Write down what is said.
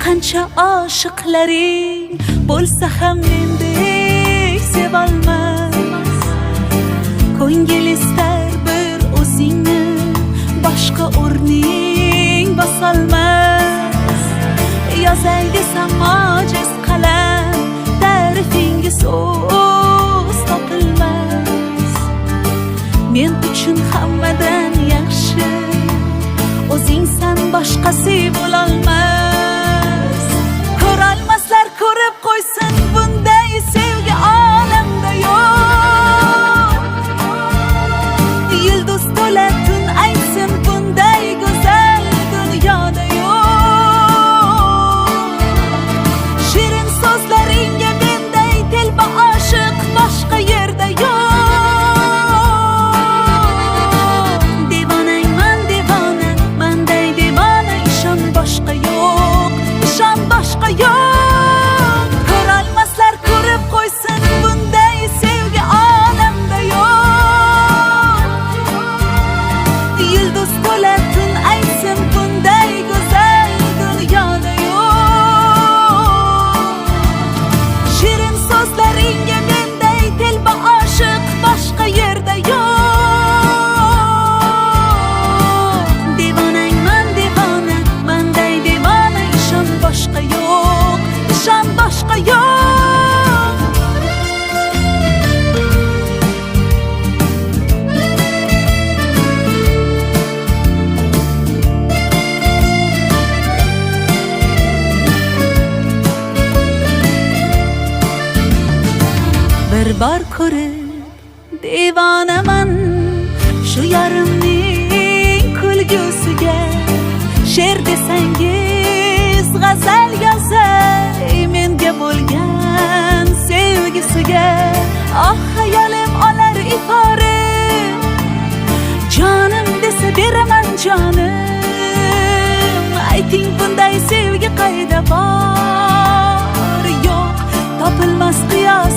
qancha oshiqlaring bo'lsa ham mendek sevolmas. Ko'ngil istar bir o'zingni, boshqa o'rning bosolmas. Yozay desam ojiz qalam, ta'rifinga so'z topilmas. Men uchun hammadan yaxshi o'zingsan, boshqasi bo'lolmas. Ko'rolmaslar ko'rib qo'ysin, bunday sevgi olamda yo'q. Yulduz to'la tun aytsin, bunday go'zal dunyoda yo'q. Shirin so'zlaringga menday telba oshiq boshqa yerda yo'q. Devonangman devona, manday devona, ishon boshqa yo'q, ishon boshqa yo'q. Ko'rolmaslar ko'rib qo'ysin, bunday sevgi olamda yo'q. Yulduz to'la tun aytsin, bunday go'zal dunyoda yo'q. Shirin so'zlaringga menday telba oshiq boshqa yerda yo'q. Devonangman devona, manday devona, ishon boshqa yo'q, ishon boshqa yo'q. Bir bor ko'rib devonaman shu yarimning kulgusiga. She'r desangiz g'azal yozay menga bo'lgan sevgisiga. Oh hayolim olar ifori, jonim desa beraman jonim. Ayting bunday sevgi qayda bor? Yo'q, topilmas qiyos